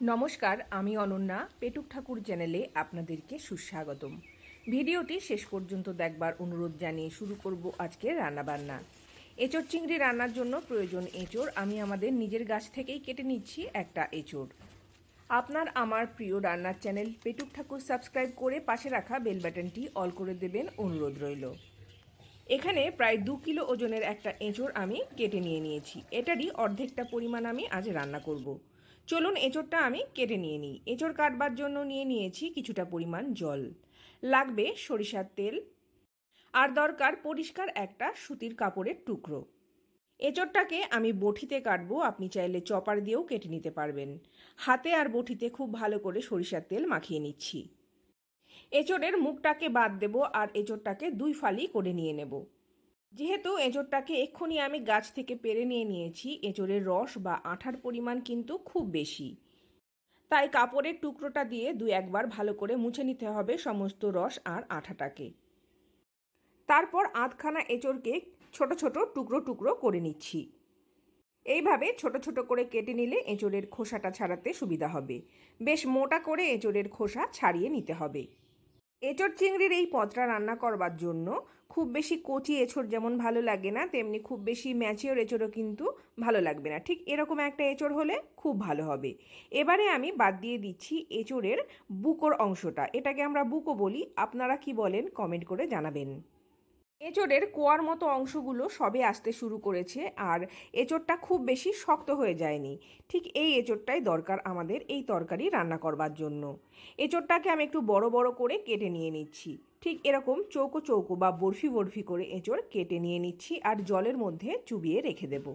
নমস্কার, আমি অনন্যা। পেটুক ঠাকুর চ্যানেলে আপনাদেরকে সুস্বাগতম। ভিডিওটি শেষ পর্যন্ত দেখবার অনুরোধ জানিয়ে শুরু করব আজকের রান্নাবান্না। এঁচোড় চিংড়ি রান্নার জন্য প্রয়োজন এঁচোড়। আমি আমাদের নিজের গাছ থেকেই কেটে নিচ্ছি একটা এঁচোড়। আপনার আমার প্রিয় রান্নার চ্যানেল পেটুক ঠাকুর সাবস্ক্রাইব করে পাশে রাখা বেল বাটনটি অল করে দেবেন, অনুরোধ রইল। এখানে প্রায় 2 কিলো ওজনের একটা এঁচোড় আমি কেটে নিয়ে নিয়েছি। এটারই অর্ধেকটা পরিমাণ আমি আজ রান্না করব। চলুন এঁচোড়টা আমি কেটে নিয়ে নিই। এঁচোড় কাটবার জন্য নিয়ে নিয়েছি কিছুটা পরিমাণ জল, লাগবে সরিষার তেল, আর দরকার পরিষ্কার একটা সুতির কাপড়ের টুকরো। এঁচোড়টাকে আমি বটিতে কাটবো, আপনি চাইলে চপার দিয়েও কেটে নিতে পারবেন। হাতে আর বটিতে খুব ভালো করে সরিষার তেল মাখিয়ে নিচ্ছি। এঁচোড়ের মুখটাকে বাদ দেব আর এঁচোড়টাকে 2 ফালি করে নিয়ে নেব। যেহেতু এঁচোড়টাকে এক্ষুনি আমি গাছ থেকে পেরে নিয়ে নিয়েছি, এঁচোড়ের রস বা আঠার পরিমাণ কিন্তু খুব বেশি, তাই কাপড়ের টুকরোটা দিয়ে 2-1 বার ভালো করে মুছে নিতে হবে সমস্ত রস আর আঠাটাকে। তারপর আধখানা এঁচোড়কে ছোট ছোট টুকরো টুকরো করে নিচ্ছি। এইভাবে ছোট ছোট করে কেটে নিলে এঁচোড়ের খোসাটা ছাড়াতে সুবিধা হবে। বেশ মোটা করে এঁচোড়ের খোসা ছাড়িয়ে নিতে হবে। এঁচোড় চিংড়ির এই পদটা রান্না করবার জন্য খুব বেশি কচি এঁচোড় যেমন ভালো লাগে না, তেমনি খুব বেশি ম্যাচিওর এঁচোড়ও কিন্তু ভালো লাগবে না। ঠিক এরকম একটা এঁচোড় হলে খুব ভালো হবে। এবারে আমি বাদ দিয়ে দিচ্ছি এঁচোড়ের বুকোর অংশটা। এটাকে আমরা বুকো বলি, আপনারা কি বলেন কমেন্ট করে জানাবেন। এঁচোড়ের কোয়ার মতো অংশগুলো সবে আসতে শুরু করেছে, আর এঁচোড়টা খুব বেশি শক্ত হয়ে যায়নি। ঠিক এই এঁচোড়টাই দরকার আমাদের এই তরকারি রান্না করবার জন্য। এঁচোড়টাকে আমি একটু বড় বড় করে কেটে নিয়ে নিচ্ছি। ঠিক এরকম চৌকো চৌকো বা বরফি বরফি করে এঁচোড় কেটে নিয়ে নিচ্ছি আর জলের মধ্যে চুবিয়ে রেখে দেব।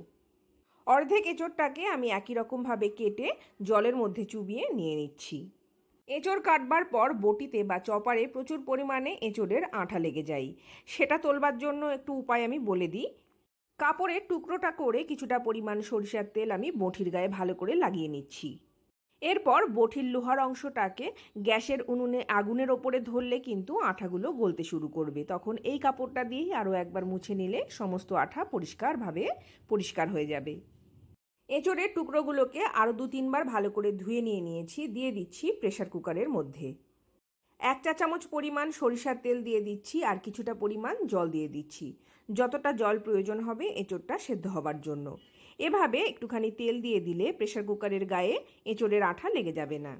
অর্ধেক এঁচোড়টাকে আমি একই রকমভাবে কেটে জলের মধ্যে চুবিয়ে নিয়ে নিচ্ছি। এঁচোড় কাটবার পর বটিতে বা চপারে প্রচুর পরিমাণে এঁচোড়ের আঠা লেগে যায়। সেটা তোলবার জন্য একটু উপায় আমি বলে দিই। কাপড়ের টুকরোটা করে কিছুটা পরিমাণ সরিষার তেল আমি বটির গায়ে ভালো করে লাগিয়ে নিচ্ছি। এরপর বটির লোহার অংশটাকে গ্যাসের উনুনে আগুনের ওপরে ধরলে কিন্তু আঠাগুলো গলতে শুরু করবে। তখন এই কাপড়টা দিয়েই আরও একবার মুছে নিলে সমস্ত আঠা পরিষ্কার হয়ে যাবে। এঁচোড়ের টুকরোগুলোকে আরও 2-3 বার ভালো করে ধুয়ে নিয়ে নিয়েছি। দিয়ে দিচ্ছি প্রেসার কুকারের মধ্যে। 1 চা চামচ পরিমাণ সরিষার তেল দিয়ে দিচ্ছি আর কিছুটা পরিমাণ জল দিয়ে দিচ্ছি। যতটা জল প্রয়োজন হবে এঁচোড়টা সেদ্ধ হবার জন্য। এভাবে একটুখানি তেল দিয়ে দিলে প্রেসার কুকারের গায়ে এঁচোড়ের আঠা লেগে যাবে না।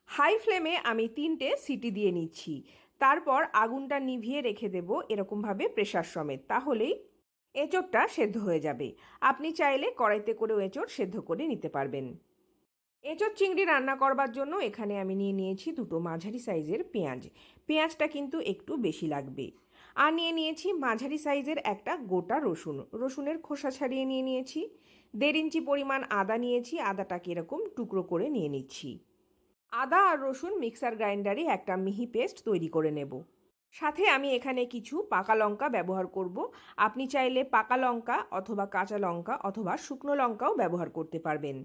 হাই ফ্লেমে আমি 3টে সিটি দিয়ে নিচ্ছি। তারপর আগুনটা নিভিয়ে রেখে দেব এরকমভাবে প্রেসার সমেত, তাহলেই এঁচোড়টা সেদ্ধ হয়ে যাবে। আপনি চাইলে কড়াইতে করেও এঁচোড় সেদ্ধ করে নিতে পারবেন। এঁচোড় চিংড়ি রান্না করবার জন্য এখানে আমি নিয়ে নিয়েছি 2টো মাঝারি সাইজের পেঁয়াজ। পেঁয়াজটা কিন্তু একটু বেশি লাগবে। আর নিয়ে নিয়েছি মাঝারি সাইজের একটা গোটা রসুন। রসুনের খোসা ছাড়িয়ে নিয়ে নিয়েছি। 1.5 ইঞ্চি পরিমাণ আদা নিয়েছি। আদাটাকে এরকম টুকরো করে নিয়ে নিচ্ছি। আদা আর রসুন মিক্সার গ্রাইন্ডারে একটা মিহি পেস্ট তৈরি করে নেব। সাথে আমি এখানে কিছু পাকা লঙ্কা ব্যবহার করব। আপনি চাইলে পাকা লঙ্কা অথবা কাঁচা লঙ্কা অথবা শুকনো লঙ্কাও ব্যবহার করতে পারবেন।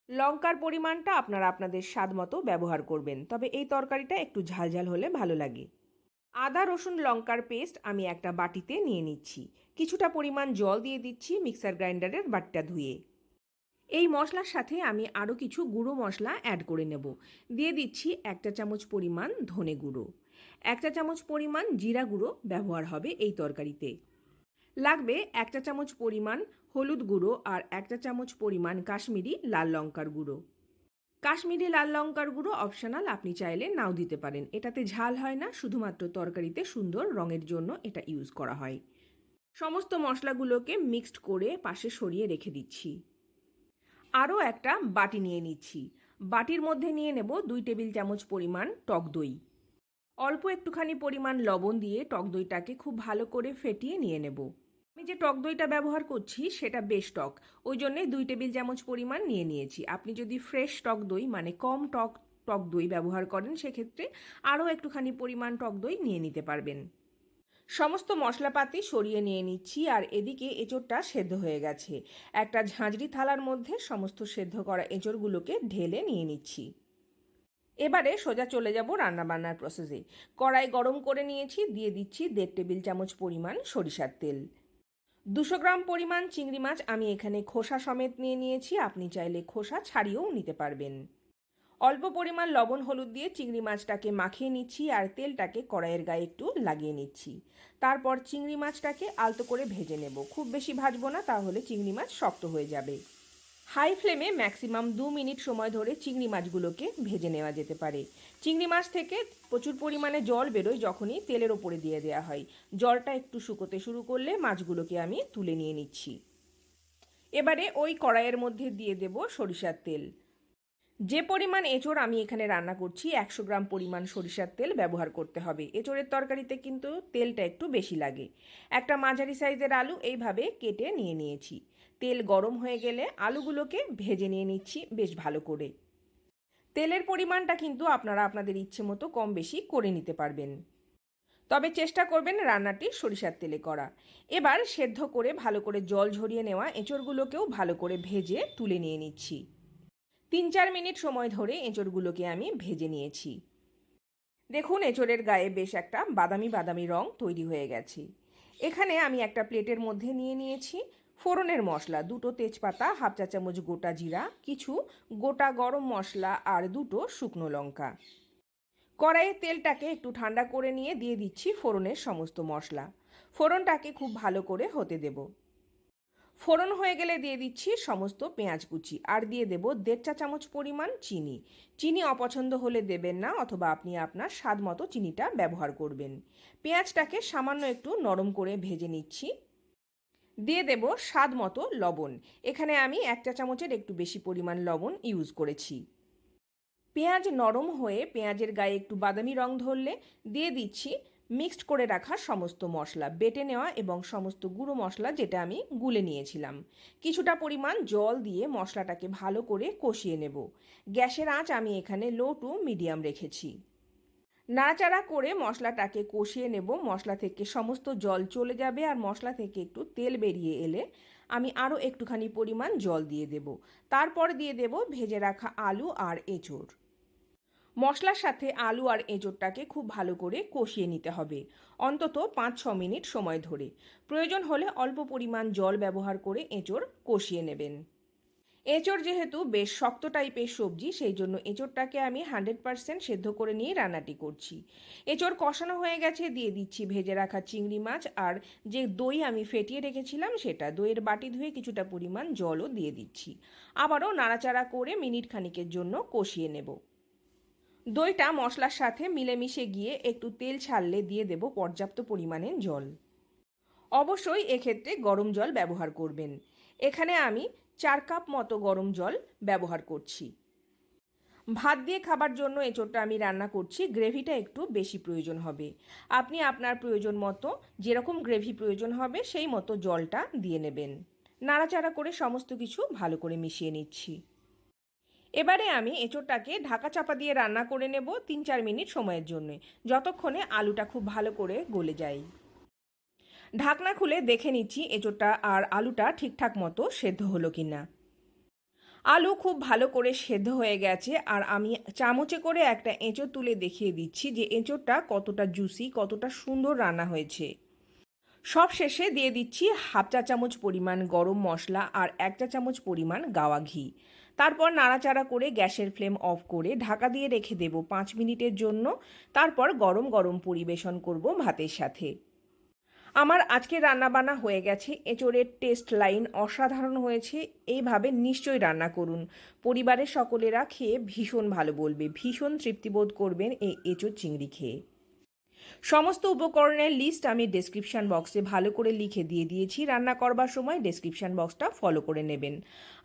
লঙ্কার পরিমাণটা আপনারা আপনাদের স্বাদ মতো ব্যবহার করবেন, তবে এই তরকারিটা একটু ঝালঝাল হলে ভালো লাগে। আদা রসুন লঙ্কার পেস্ট আমি একটা বাটিতে নিয়ে নিচ্ছি। কিছুটা পরিমাণ জল দিয়ে দিচ্ছি মিক্সার গ্রাইন্ডারের বাটিটা ধুয়ে। এই মশলার সাথে আমি আরও কিছু গুঁড়ো মশলা অ্যাড করে নেব। দিয়ে দিচ্ছি 1 চা চামচ পরিমাণ ধনে গুঁড়ো, 1 চা চামচ পরিমাণ জিরা গুঁড়ো ব্যবহার হবে এই তরকারিতে। লাগবে 1 চা চামচ পরিমাণ হলুদ গুঁড়ো আর 1 চা চামচ পরিমাণ কাশ্মীরি লাল লঙ্কার গুঁড়ো। কাশ্মীরি লাল লঙ্কার গুঁড়ো অপশনাল, আপনি চাইলে নাও দিতে পারেন। এটাতে ঝাল হয় না, শুধুমাত্র তরকারিতে সুন্দর রঙের জন্য এটা ইউজ করা হয়। সমস্ত মশলাগুলোকে মিক্সড করে পাশে সরিয়ে রেখে দিচ্ছি। আরও একটা বাটি নিয়ে নিচ্ছি। বাটির মধ্যে নিয়ে নেব 2 টেবিল চামচ পরিমাণ টক দই। অল্প একটুখানি পরিমাণ লবণ দিয়ে টক দইটাকে খুব ভালো করে ফেটিয়ে নিয়ে নেব। আমি যে টক দইটা ব্যবহার করছি সেটা বেশ টক, ওই জন্যে 2 টেবিল চামচ পরিমাণ নিয়ে নিয়েছি। আপনি যদি ফ্রেশ টক দই মানে কম টক দই ব্যবহার করেন সেক্ষেত্রে আরও একটুখানি পরিমাণ টক দই নিয়ে নিতে পারবেন। সমস্ত মশলাপাতি সরিয়ে নিয়ে নিচ্ছি আর এদিকে এঁচোড়টা সেদ্ধ হয়ে গেছে। একটা ঝাঁঝরি থালার মধ্যে সমস্ত সেদ্ধ করা এঁচোড়গুলোকে ঢেলে নিয়ে নিচ্ছি। এবারে সোজা চলে যাব রান্নাবান্নার প্রসেসে। কড়াই গরম করে নিয়েছি, দিয়ে দিচ্ছি 1.5 টেবিল চামচ পরিমাণ সরিষার তেল। 200 গ্রাম পরিমাণ চিংড়ি মাছ আমি এখানে খোসা সমেত নিয়ে নিয়েছি, আপনি চাইলে খোসা ছাড়িয়েও নিতে পারবেন। অল্প পরিমাণ লবণ হলুদ দিয়ে চিংড়ি মাছটাকে মাখিয়ে নিচ্ছি আর তেলটাকে কড়াইয়ের গায়ে একটু লাগিয়ে নিচ্ছি। তারপর চিংড়ি মাছটাকে আলতো করে ভেজে নেব। খুব বেশি ভাজবো না, তাহলে চিংড়ি মাছ শক্ত হয়ে যাবে। হাই ফ্লেমে ম্যাক্সিমাম 2 মিনিট সময় ধরে চিংড়ি মাছগুলোকে ভেজে নেওয়া যেতে পারে। চিংড়ি মাছ থেকে প্রচুর পরিমাণে জল বেরোয় যখনই তেলের ওপরে দিয়ে দেওয়া হয়। জলটা একটু শুকোতে শুরু করলে মাছগুলোকে আমি তুলে নিয়ে নিচ্ছি। এবারে ওই কড়াইয়ের মধ্যে দিয়ে দেব সরিষার তেল। যে পরিমাণ এঁচোড় আমি এখানে রান্না করছি 100 গ্রাম পরিমাণ সরিষার তেল ব্যবহার করতে হবে। এঁচোড়ের তরকারিতে কিন্তু তেলটা একটু বেশি লাগে। একটা মাঝারি সাইজের আলু এইভাবে কেটে নিয়ে নিয়েছি। তেল গরম হয়ে গেলে আলুগুলোকে ভেজে নিয়ে নিচ্ছি বেশ ভালো করে। তেলের পরিমাণটা কিন্তু আপনারা আপনাদের ইচ্ছে মতো কম বেশি করে নিতে পারবেন, তবে চেষ্টা করবেন রান্নাটি সরিষার তেলে করা। এবার সেদ্ধ করে ভালো করে জল ঝরিয়ে নেওয়া এঁচোড়গুলোকেও ভালো করে ভেজে তুলে নিয়ে নিচ্ছি। 3-4 মিনিট সময় ধরে এঁচোড়গুলোকে আমি ভেজে নিয়েছি। দেখুন এঁচোড়ের গায়ে বেশ একটা বাদামি বাদামি রং তৈরি হয়ে গেছে। এখানে আমি একটা প্লেটের মধ্যে নিয়ে নিয়েছি ফোড়নের মশলা, 2টো তেজপাতা, হাফ চা চামচ গোটা জিরা, কিছু গোটা গরম মশলা আর 2টো শুকনো লঙ্কা। কড়াইয়ে তেলটাকে একটু ঠান্ডা করে নিয়ে দিয়ে দিচ্ছি ফোড়নের সমস্ত মশলা। ফোড়নটাকে খুব ভালো করে হতে দেব। ফোড়ন হয়ে গেলে দিয়ে দিচ্ছি সমস্ত পেঁয়াজ কুচি আর দিয়ে দেব 1.5 চা চামচ পরিমাণ চিনি। চিনি অপছন্দ হলে দেবেন না, অথবা আপনি আপনার স্বাদ মতো চিনিটা ব্যবহার করবেন। পেঁয়াজটাকে সামান্য একটু নরম করে ভেজে নিচ্ছি। দিয়ে দেব স্বাদ মতো লবণ। এখানে আমি 1 চা চামচের একটু বেশি পরিমাণ লবণ ইউজ করেছি। পেঁয়াজ নরম হয়ে পেঁয়াজের গায়ে একটু বাদামি রং ধরলে দিয়ে দিচ্ছি মিক্সড করে রাখা সমস্ত মশলা, বেটে নেওয়া এবং সমস্ত গুঁড়ো মশলা যেটা আমি গুলে নিয়েছিলাম। কিছুটা পরিমাণ জল দিয়ে মশলাটাকে ভালো করে কষিয়ে নেব। গ্যাসের আঁচ আমি এখানে লো টু মিডিয়াম রেখেছি। নাড়াচাড়া করে মশলাটাকে কষিয়ে নেব। মশলা থেকে সমস্ত জল চলে যাবে আর মশলা থেকে একটু তেল বেরিয়ে এলে আমি আরও একটুখানি পরিমাণ জল দিয়ে দেব। তারপর দিয়ে দেব ভেজে রাখা আলু আর এঁচোড়। মশলার সাথে আলু আর এঁচোড়টাকে খুব ভালো করে কষিয়ে নিতে হবে, অন্তত 5-6 মিনিট সময় ধরে। প্রয়োজন হলে অল্প পরিমাণ জল ব্যবহার করে এঁচোড় কষিয়ে নেবেন। এঁচোড় যেহেতু বেশ শক্ত টাইপের সবজি, সেই জন্য এঁচোড়টাকে আমি 100% সেদ্ধ করে নিয়ে রান্নাটি করছি। এঁচোড় কষানো হয়ে গেছে, দিয়ে দিচ্ছি ভেজে রাখা চিংড়ি মাছ আর যে দই আমি ফেটিয়ে রেখেছিলাম সেটা। দইয়ের বাটি ধুয়ে কিছুটা পরিমাণ জলও দিয়ে দিচ্ছি। আবারও নাড়াচাড়া করে মিনিট খানিকের জন্য কষিয়ে নেব। দইটা মশলার সাথে মিলেমিশে গিয়ে একটু তেল ছাড়লে দিয়ে দেব পর্যাপ্ত পরিমাণে জল। অবশ্যই এক্ষেত্রে গরম জল ব্যবহার করবেন। এখানে আমি 4 কাপ মতো গরম জল ব্যবহার করছি। ভাত দিয়ে খাবার জন্য এঁচোড়টা আমি রান্না করছি, গ্রেভিটা একটু বেশি প্রয়োজন হবে। আপনি আপনার প্রয়োজন মতো যেরকম গ্রেভি প্রয়োজন হবে সেই মতো জলটা দিয়ে নেবেন। নাড়াচাড়া করে সমস্ত কিছু ভালো করে মিশিয়ে নিচ্ছি। এবারে আমি এঁচোড়টাকে ঢাকা চাপা দিয়ে রান্না করে নেব 3-4 মিনিট সময়ের জন্য, যতক্ষণে আলুটা খুব ভালো করে গলে যায়। ঢাকনা খুলে দেখে নিচ্ছি এঁচোড়টা আর আলুটা ঠিকঠাক মতো সেদ্ধ হলো কিনা। আলু খুব ভালো করে সেদ্ধ হয়ে গেছে আর আমি চামচে করে একটা এঁচোড় তুলে দেখিয়ে দিচ্ছি যে এঁচোড়টা কতটা জুসি, কতটা সুন্দর রান্না হয়েছে। সব শেষে দিয়ে দিচ্ছি হাফ চা চামচ পরিমাণ গরম মশলা আর 1 চা চামচ পরিমাণ গাওয়া ঘি। তারপর নাড়াচাড়া করে গ্যাসের ফ্লেম অফ করে ঢাকা দিয়ে রেখে দেব 5 মিনিটের জন্য। তারপর গরম গরম পরিবেশন করব ভাতের সাথে। আমার আজকের রান্নাবান্না হয়ে গেছে। এঁচোড়ের টেস্ট লাইন অসাধারণ হয়েছে। এইভাবে নিশ্চয়ই রান্না করুন, পরিবারের সকলেরা খেয়ে ভীষণ ভালো বলবে, ভীষণ তৃপ্তিবোধ করবেন এই এঁচোড় চিংড়ি খেয়ে। সমস্ত উপকরণের লিস্ট আমি ডেসক্রিপশান বক্সে ভালো করে লিখে দিয়ে দিয়েছি। রান্না করবার সময় ডেসক্রিপশান বক্সটা ফলো করে নেবেন।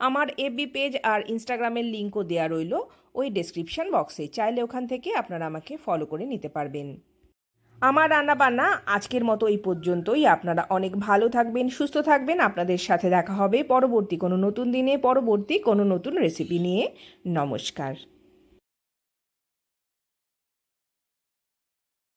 আমার এফবি পেজ আর ইনস্টাগ্রামের লিঙ্কও দেওয়া রইল ওই ডেসক্রিপশান বক্সে, চাইলে ওখান থেকে আপনারা আমাকে ফলো করে নিতে পারবেন। আমার রান্নাবান্না আজকের মতো এই পর্যন্তই। আপনারা অনেক ভালো থাকবেন, সুস্থ থাকবেন। আপনাদের সাথে দেখা হবে পরবর্তী কোনো নতুন দিনে, পরবর্তী কোনো নতুন রেসিপি নিয়ে। নমস্কার।